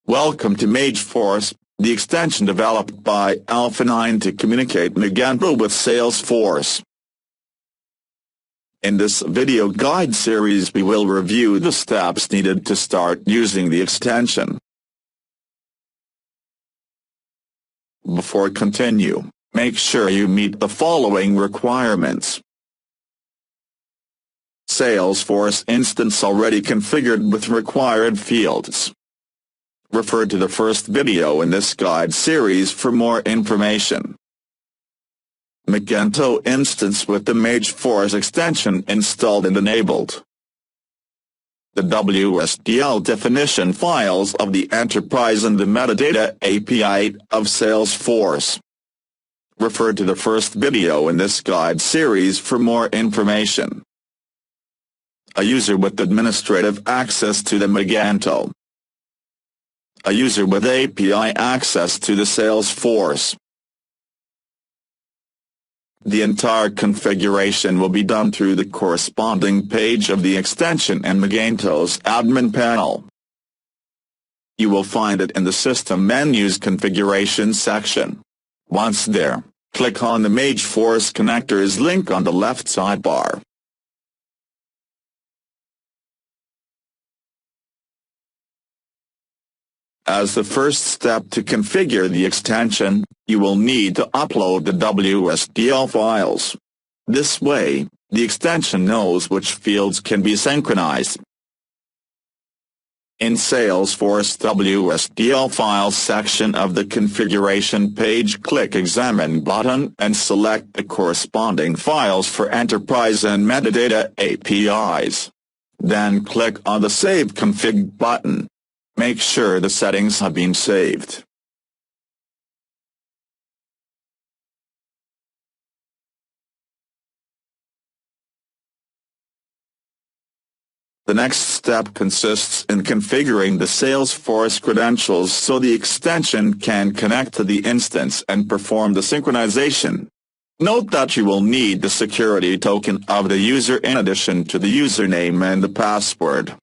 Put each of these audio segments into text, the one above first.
Welcome to MAGEFORCE, the extension developed by Alpha 9 to communicate Magento with Salesforce. In this video guide series we will review the steps needed to start using the extension. Before continue, make sure you meet the following requirements. Salesforce instance already configured with required fields. Refer to the first video in this guide series for more information. Magento instance with the MAGEFORCE extension installed and enabled. The wsdl definition files of the enterprise and the metadata API of Salesforce. Refer to the first video in this guide series for more information. A user with administrative access to the Magento. A user with API access to the Salesforce. The entire configuration will be done through the corresponding page of the extension and Magento's admin panel. You will find it in the System Menus Configuration section. Once there, click on the MAGEFORCE Connectors link on the left sidebar. As the first step to configure the extension, you will need to upload the wsdl files. This way, the extension knows which fields can be synchronized. In Salesforce wsdl files section of the configuration page, click Examine button and select the corresponding files for Enterprise and Metadata APIs. Then click on the Save Config button. Make sure the settings have been saved. The next step consists in configuring the Salesforce credentials so the extension can connect to the instance and perform the synchronization. Note that you will need the security token of the user in addition to the username and the password.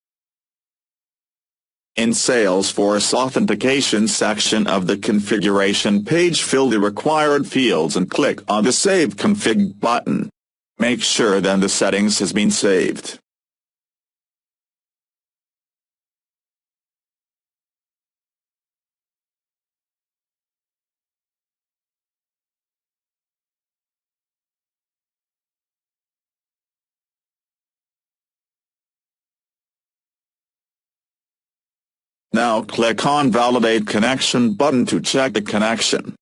In Salesforce Authentication section of the configuration page, fill the required fields and click on the Save Config button. Make sure then the settings has been saved. Now click on Validate Connection button to check the connection.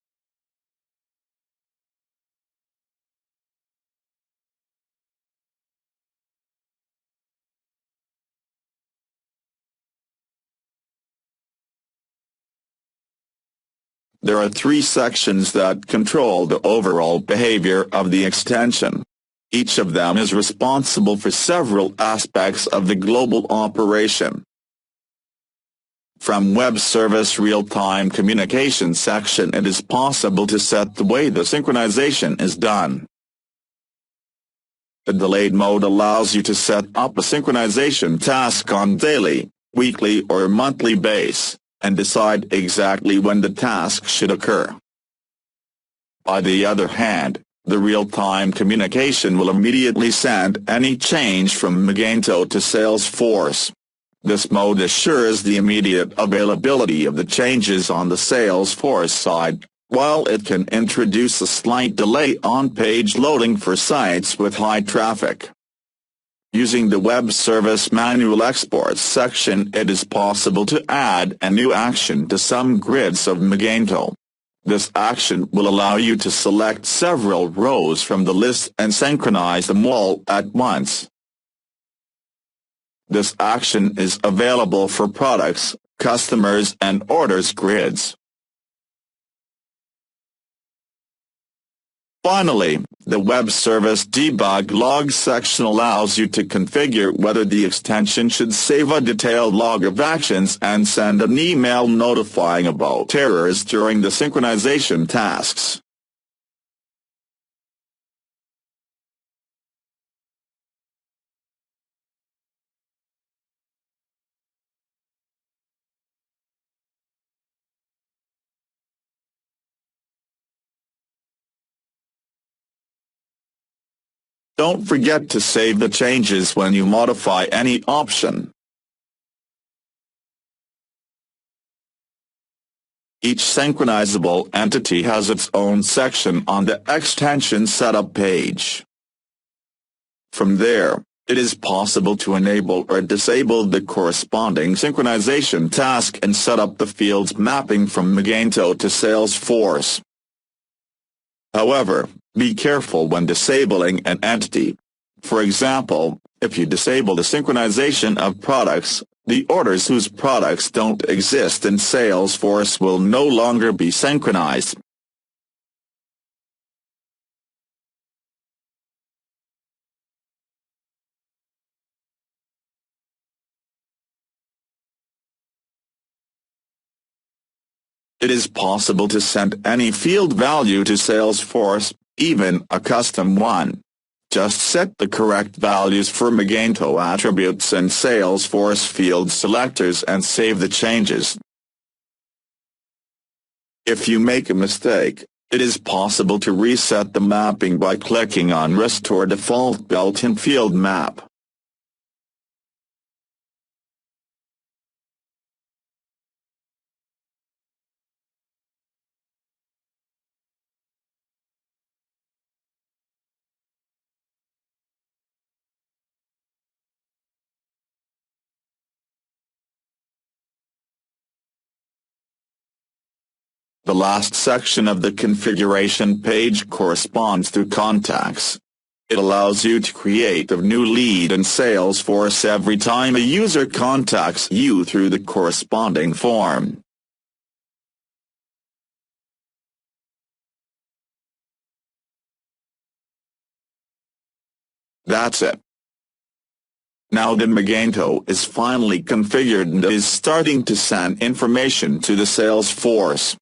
There are three sections that control the overall behavior of the extension. Each of them is responsible for several aspects of the global operation. From Web Service Real-Time Communication section, it is possible to set the way the synchronization is done. The delayed mode allows you to set up a synchronization task on daily, weekly or monthly basis, and decide exactly when the task should occur. By the other hand, the real-time communication will immediately send any change from Magento to Salesforce. This mode assures the immediate availability of the changes on the Salesforce side, while it can introduce a slight delay on page loading for sites with high traffic. Using the Web Service Manual Exports section, it is possible to add a new action to some grids of Magento. This action will allow you to select several rows from the list and synchronize them all at once. This action is available for products, customers, and orders grids. Finally, the Web Service Debug Log section allows you to configure whether the extension should save a detailed log of actions and send an email notifying about errors during the synchronization tasks. Don't forget to save the changes when you modify any option. Each synchronizable entity has its own section on the extension setup page. From there, it is possible to enable or disable the corresponding synchronization task and set up the fields mapping from Magento to Salesforce. However, be careful when disabling an entity. For example, if you disable the synchronization of products, the orders whose products don't exist in Salesforce will no longer be synchronized. It is possible to send any field value to Salesforce, even a custom one. Just set the correct values for Magento attributes and Salesforce field selectors and save the changes. If you make a mistake, it is possible to reset the mapping by clicking on Restore Default Built-in Field Map. The last section of the configuration page corresponds to contacts. It allows you to create a new lead in Salesforce every time a user contacts you through the corresponding form. That's it. Now that Magento is finally configured and is starting to send information to the Salesforce,